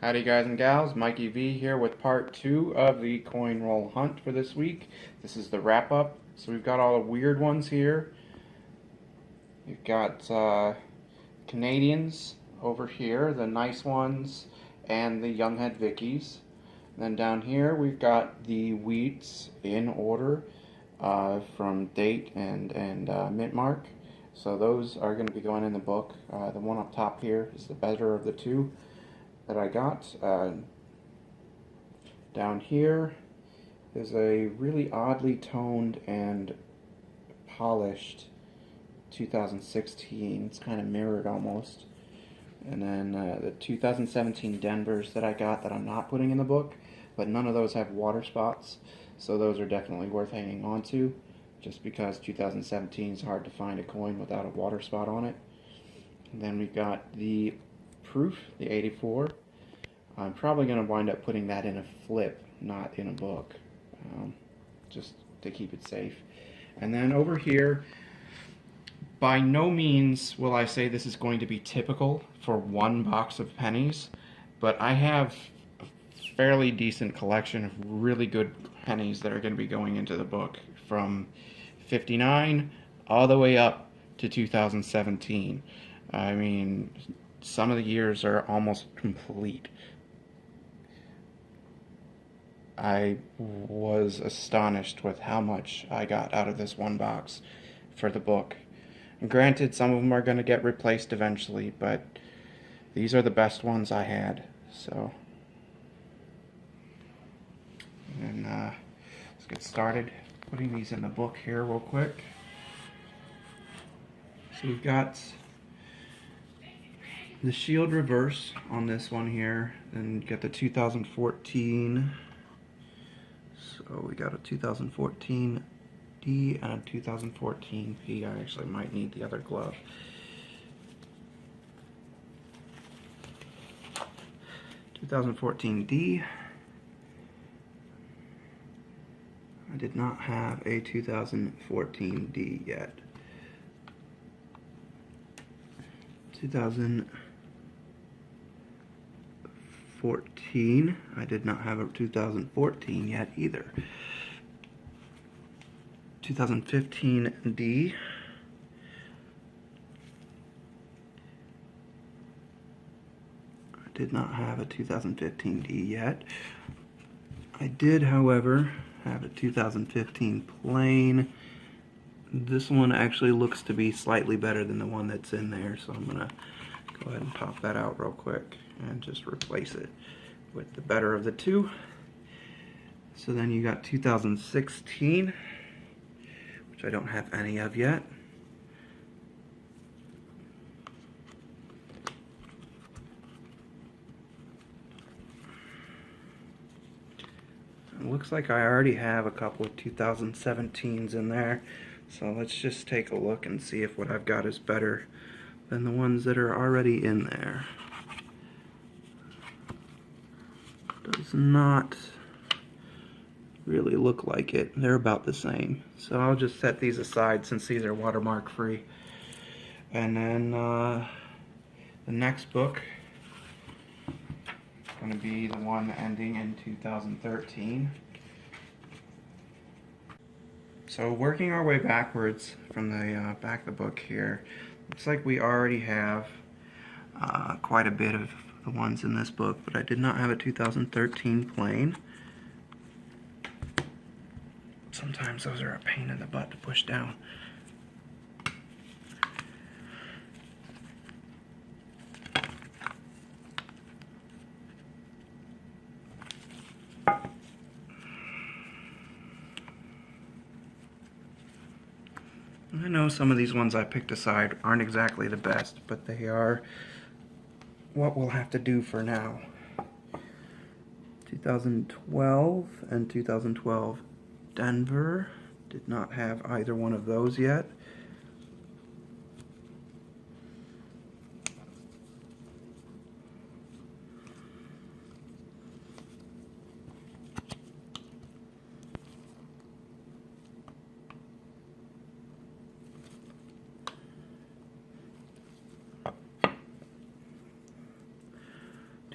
Howdy guys and gals, Mikey V here with part 2 of the coin roll hunt for this week. This is the wrap up. So we've got all the weird ones here. We've got Canadians over here, the nice ones, and the Younghead Vickies. And then down here we've got the wheats in order from date and mint mark. So those are going to be going in the book. The one up top here is the better of the two that I got. Down here is a really oddly toned and polished 2016. It's kind of mirrored almost. And then the 2017 Denvers that I got that I'm not putting in the book, but none of those have water spots, so those are definitely worth hanging on to, just because 2017 is hard to find a coin without a water spot on it. And then we've got the Proof, the 84. I'm probably going to wind up putting that in a flip, not in a book, just to keep it safe. And then over here, by no means will I say this is going to be typical for one box of pennies, but I have a fairly decent collection of really good pennies that are going to be going into the book, from 59 all the way up to 2017. I mean, some of the years are almost complete. I was astonished with how much I got out of this one box for the book. And granted, some of them are going to get replaced eventually, but these are the best ones I had. So, and let's get started putting these in the book here real quick. So we've got the shield reverse on this one here, and get the 2014. So we got a 2014 D and a 2014 P. I actually might need the other glove. $2014 I did not have a 2014 D yet. 2014 I did not have a 2014 yet either. 2015 D. I did not have a 2015 D yet. I did, however, have a 2015 plain. This one actually looks to be slightly better than the one that's in there, so I'm gonna go ahead and pop that out real quick and just replace it with the better of the two. So then you got 2016, which I don't have any of yet. It looks like I already have a couple of 2017s in there, so let's just take a look and see if what I've got is better than the ones that are already in there. Does not really look like it. They're about the same. So I'll just set these aside since these are watermark free. And then the next book is going to be the one ending in 2013. So working our way backwards from the back of the book here, looks like we already have quite a bit of the ones in this book, but I did not have a 2013 plain. Sometimes those are a pain in the butt to push down. I know some of these ones I picked aside aren't exactly the best, but they are what we'll have to do for now. 2012 and 2012 Denver. Did not have either one of those yet.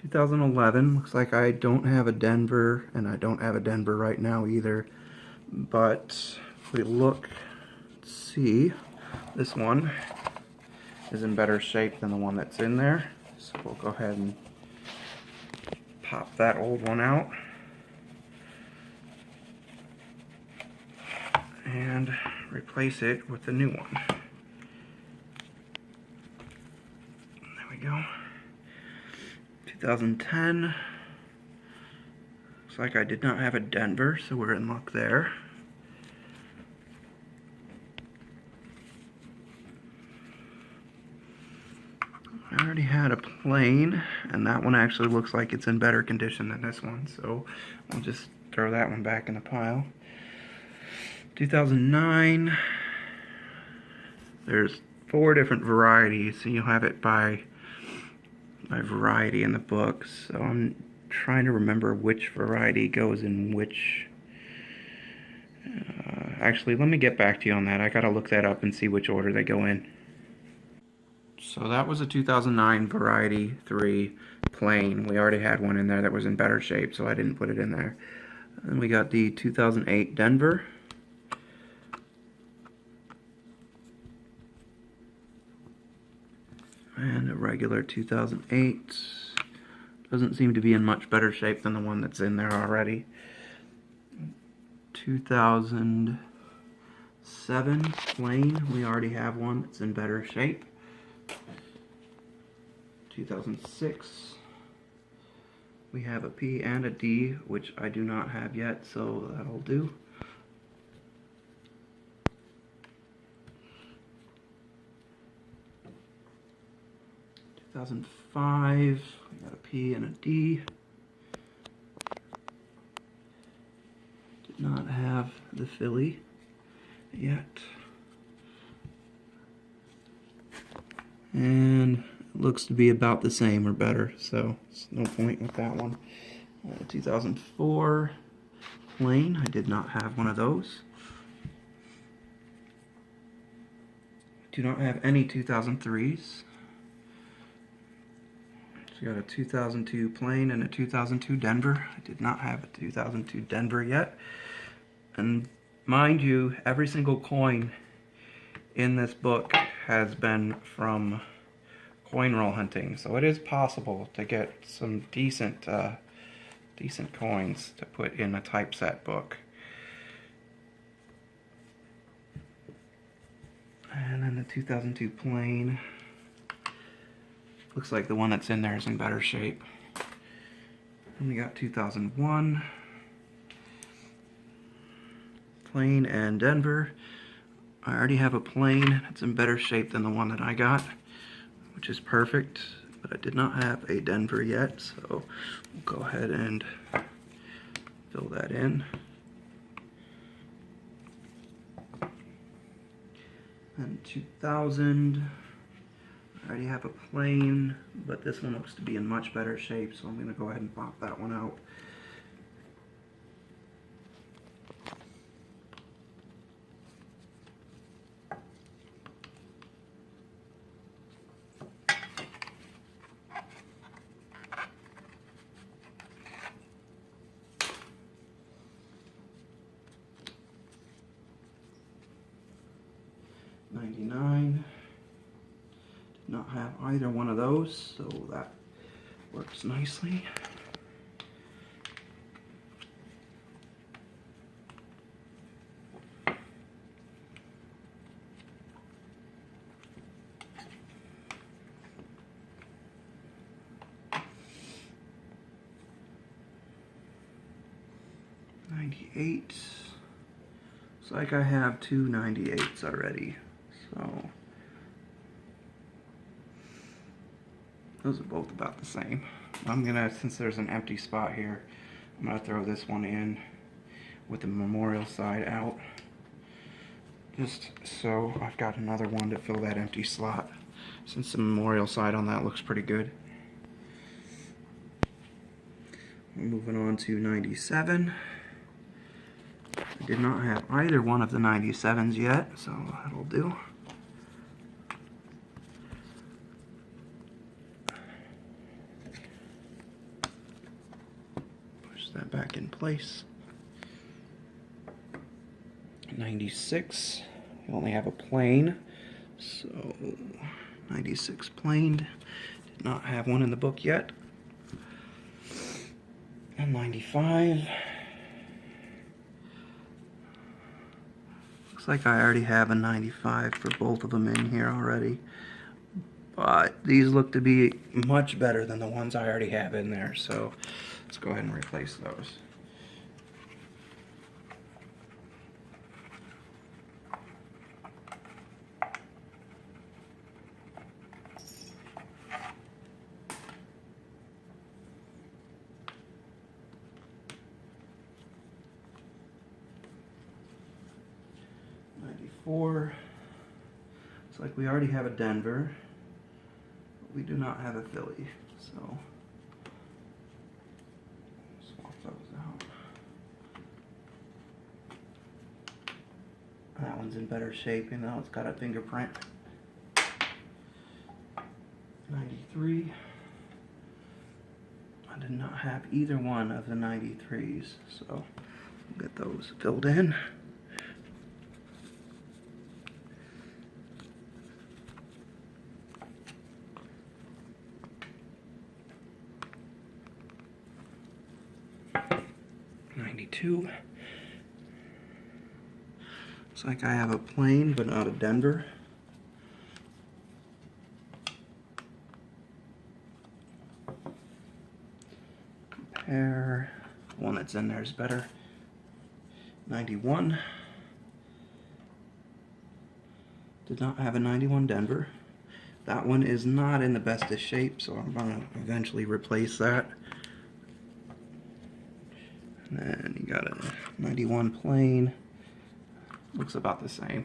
2011, looks like I don't have a Denver, and I don't have a Denver right now either. But if we look, let's see, this one is in better shape than the one that's in there. So we'll go ahead and pop that old one out. And replace it with the new one. There we go. 2010. Looks like I did not have a Denver, so we're in luck there. I already had a plane, and that one actually looks like it's in better condition than this one, so I'll just throw that one back in the pile. 2009, there's 4 different varieties, so you'll have it by variety in the book, so I'm trying to remember which variety goes in which. Actually, let me get back to you on that. I gotta look that up and see which order they go in. So that was a 2009 Variety 3 plain. We already had one in there that was in better shape, so I didn't put it in there. Then we got the 2008 Denver. And a regular 2008. Doesn't seem to be in much better shape than the one that's in there already. 2007 plain. We already have one that's in better shape. 2006. We have a P and a D, which I do not have yet, so that'll do. 2005, we got a P and a D. Did not have the Philly yet. And it looks to be about the same or better, so there's no point with that one. 2004 plain, I did not have one of those. Do not have any 2003s. So we got a 2002 plain and a 2002 Denver. I did not have a 2002 Denver yet. And mind you, every single coin in this book has been from coin roll hunting, so it is possible to get some decent coins to put in a typeset book. And then the 2002 plain. Looks like the one that's in there is in better shape. And we got 2001 plain and Denver. I already have a plain. It's in better shape than the one that I got, which is perfect. But I did not have a Denver yet, so we'll go ahead and fill that in. And 2000. I already have a plain, but this one looks to be in much better shape, so I'm going to go ahead and pop that one out. '99. Not have either one of those, so that works nicely. '98. Looks like I have 2 '98s already, so those are both about the same. I'm gonna, since there's an empty spot here, I'm gonna throw this one in with the memorial side out, just so I've got another one to fill that empty slot, since the memorial side on that looks pretty good. Moving on to 97. I did not have either one of the 97s yet, so that'll do. that back in place. 96, we only have a plain, so 96 plain, did not have one in the book yet. And 95, looks like I already have a 95 for both of them in here already, but these look to be much better than the ones I already have in there, so let's go ahead and replace those. Looks like we already have a Denver, but we do not have a Philly, so swap those out. That one's in better shape, even though it's got a fingerprint. 93. I did not have either one of the 93s, so we'll get those filled in. Looks like I have a plain, but not a Denver. Compare. The one that's in there is better. 91. Did not have a 91 Denver. That one is not in the bestest shape, so I'm going to eventually replace that. And then you got a 91 plain. Looks about the same.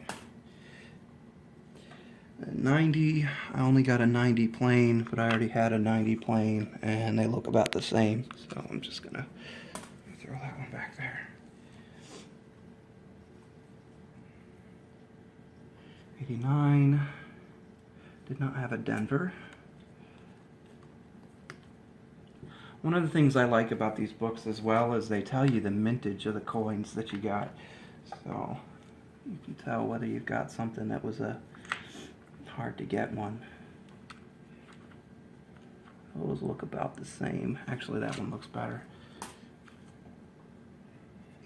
And 90, I only got a 90 plain, but I already had a 90 plain, and they look about the same. So I'm just gonna throw that one back there. 89, did not have a Denver. One of the things I like about these books as well is they tell you the mintage of the coins that you got. So you can tell whether you've got something that was a hard to get one. Those look about the same. Actually, that one looks better.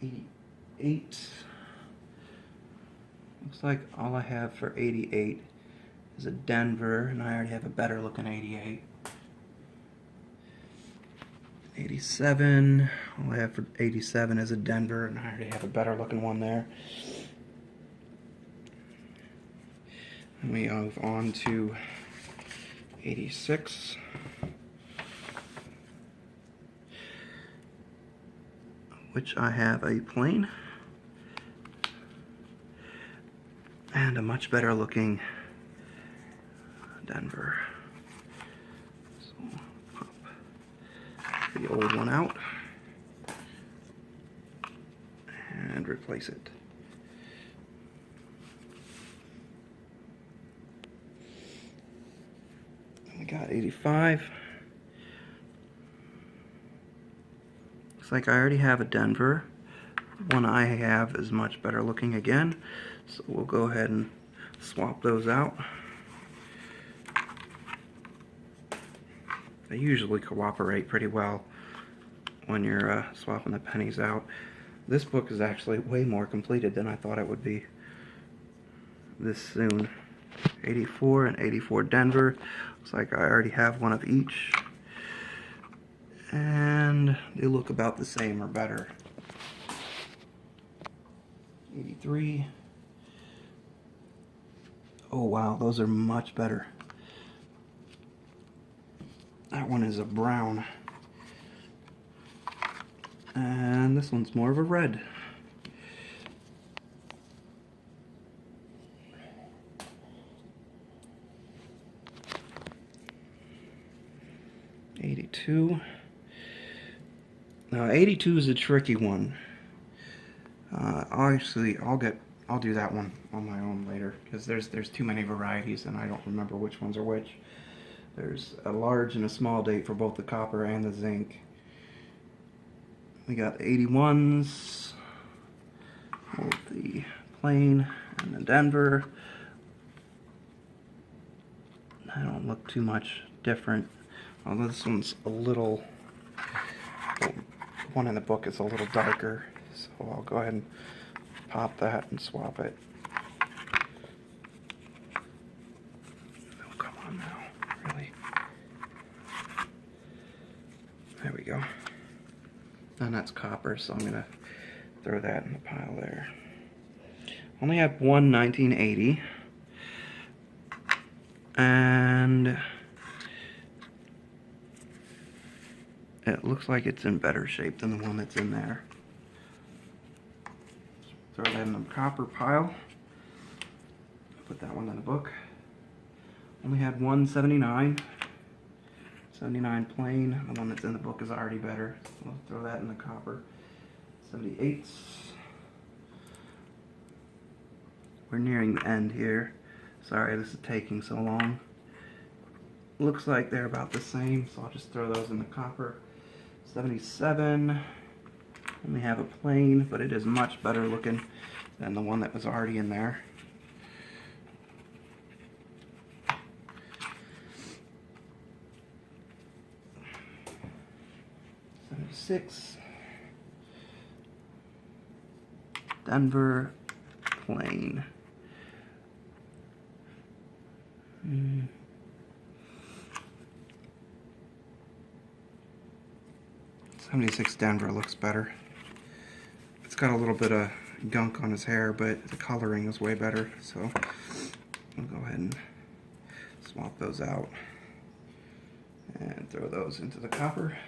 88. Looks like all I have for 88 is a Denver, and I already have a better looking 88. 87, all I have for 87 is a Denver, and I already have a better looking one there. And we move on to 86. Which I have a plain and a much better looking Denver. The old one out and replace it. We got 85. Looks like I already have a Denver. The one I have is much better looking again, so we'll go ahead and swap those out. They usually cooperate pretty well when you're swapping the pennies out. This book is actually way more completed than I thought it would be this soon. 84 and 84 Denver. Looks like I already have one of each. And they look about the same or better. 83. Oh wow, those are much better. That one is a brown. And this one's more of a red. '82. Now 82 is a tricky one. Obviously, I'll do that one on my own later because there's too many varieties and I don't remember which ones are which. There's a large and a small date for both the copper and the zinc. We got 81s, the plain, and the Denver. I don't look too much different. Although this one's a little, the one in the book is a little darker, so I'll go ahead and pop that and swap it. Oh, come on now, really? There we go. And that's copper, so I'm gonna throw that in the pile there. Only have one 1980. And it looks like it's in better shape than the one that's in there. Throw that in the copper pile. Put that one in the book. Only had one 79. 79 plain. The one that's in the book is already better. So we'll throw that in the copper. 78s. We're nearing the end here. Sorry this is taking so long. Looks like they're about the same, so I'll just throw those in the copper. 77. Only have a plain, but it is much better looking than the one that was already in there. 76. Denver plain. 76 Denver looks better. It's got a little bit of gunk on his hair, but the coloring is way better, so I'll go ahead and swap those out and throw those into the copper.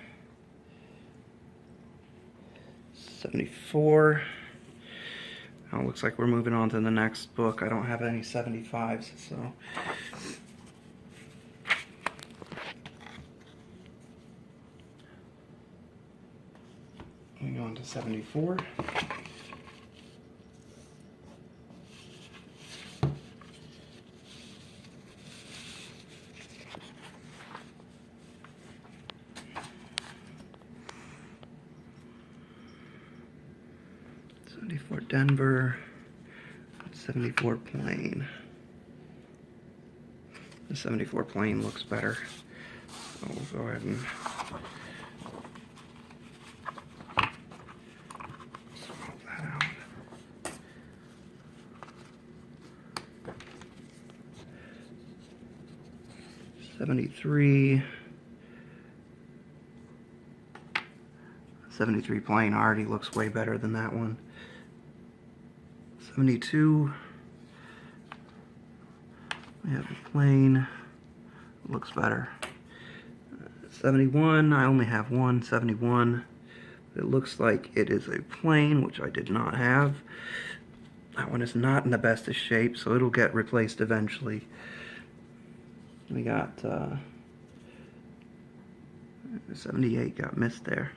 74. Now it looks like we're moving on to the next book. I don't have any 75s, so we go on to 74. For Denver, 74 plain. The 74 plain looks better, so we'll go ahead and swap that out. '73. 73 plain already looks way better than that one. 72. We have a plain. Looks better. 71. I only have one 71. It looks like it is a plain, which I did not have. That one is not in the best of shape, so it'll get replaced eventually. We got 78 got missed there.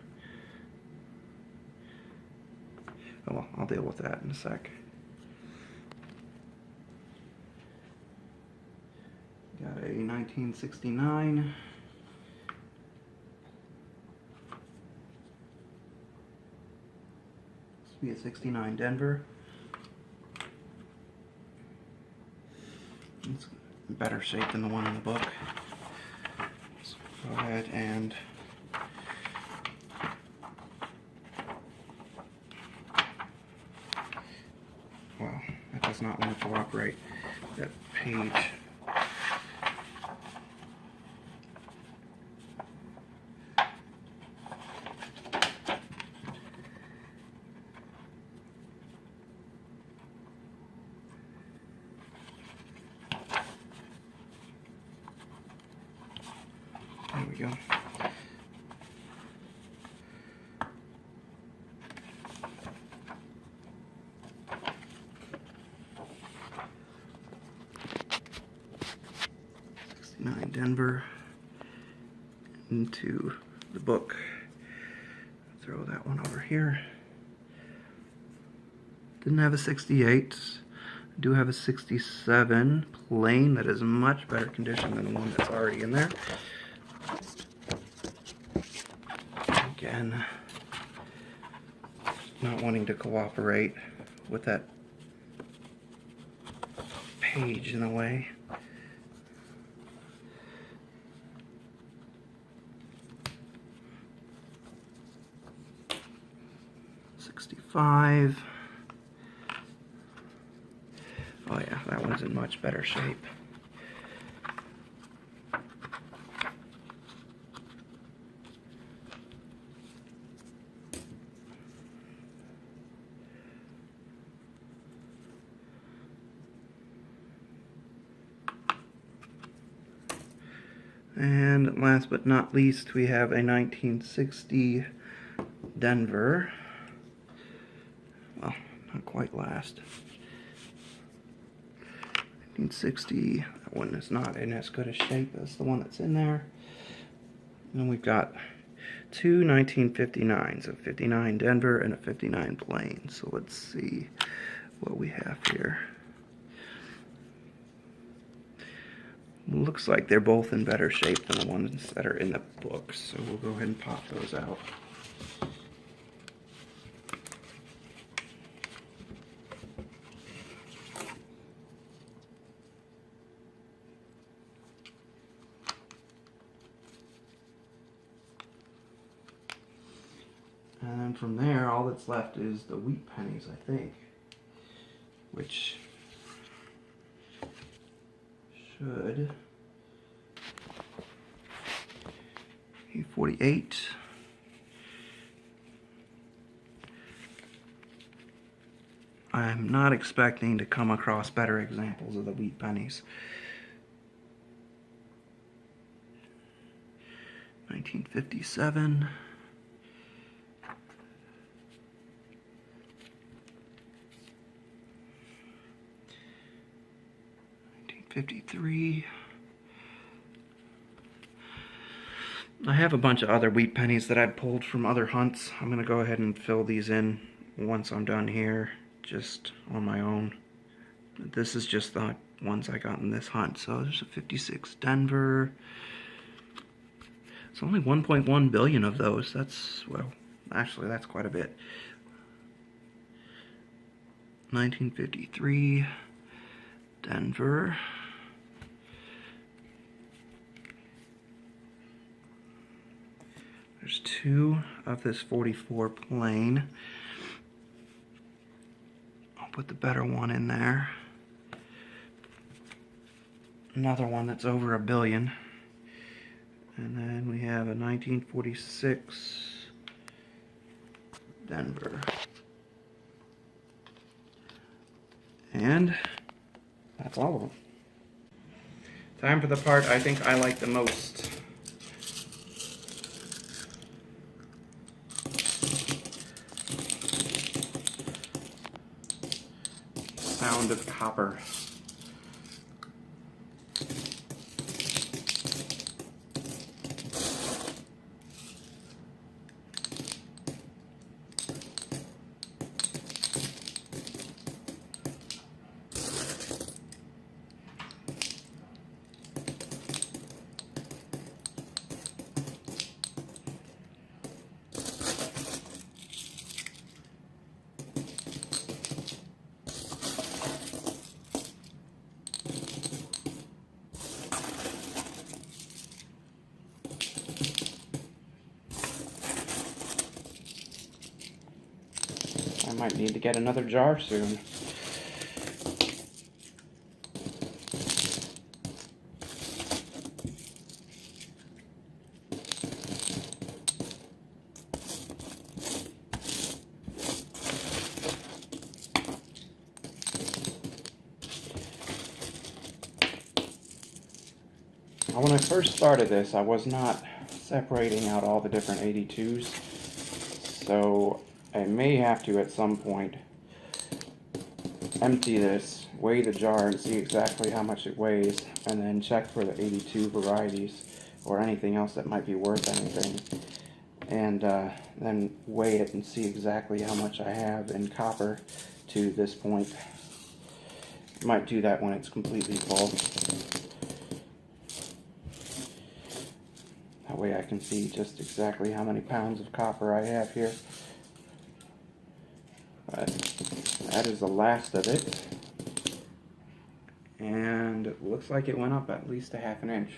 Oh well, I'll deal with that in a sec. Got a 1969. This will be a 69 Denver. It's in better shape than the one in the book. So go ahead and well, that does not want to cooperate. That page. There we go. Denver into the book. Throw that one over here. Didn't have a 68. I do have a 67 plain that is in much better condition than the one that's already in there. not wanting to cooperate with that page in the way. $65. Oh yeah, that one's in much better shape. And last but not least, we have a 1960 Denver. Well, not quite last. 1960, that one is not in as good a shape as the one that's in there. And we've got two 1959s, a 59 Denver and a 59 Plain. So let's see what we have here. Looks like they're both in better shape than the ones that are in the book, so we'll go ahead and pop those out. And then from there, all that's left is the wheat pennies, I think, which should be 48. I'm not expecting to come across better examples of the wheat pennies. 1957. 1953. I have a bunch of other wheat pennies that I pulled from other hunts. I'm going to go ahead and fill these in once I'm done here, just on my own. This is just the ones I got in this hunt. So there's a 56 Denver. It's only 1.1 billion of those. That's, well, actually that's quite a bit. 1953 Denver. There's two of this 44 Plain. I'll put the better one in there. Another one that's over 1 billion. And then we have a 1946 Denver. And that's all of them. Time for the part I think I like the most. Sound of copper. I might need to get another jar soon. Now, when I first started this, I was not separating out all the different 82s, so I may have to at some point empty this, weigh the jar and see exactly how much it weighs, and then check for the 82 varieties or anything else that might be worth anything, and then weigh it and see exactly how much I have in copper to this point. I might do that when it's completely full. That way I can see just exactly how many pounds of copper I have here. But that is the last of it. And it looks like it went up at least a ½ inch.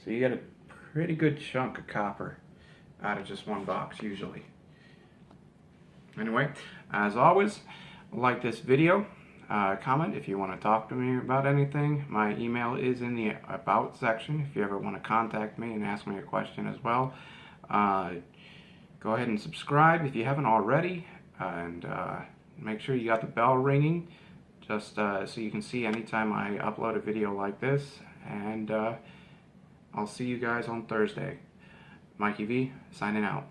So you get a pretty good chunk of copper out of just one box usually. Anyway, as always, like this video, comment if you want to talk to me about anything. My email is in the About section if you ever want to contact me and ask me a question as well. Go ahead and subscribe if you haven't already, and make sure you got the bell ringing just so you can see anytime I upload a video like this. And I'll see you guys on Thursday. Mikey V, signing out.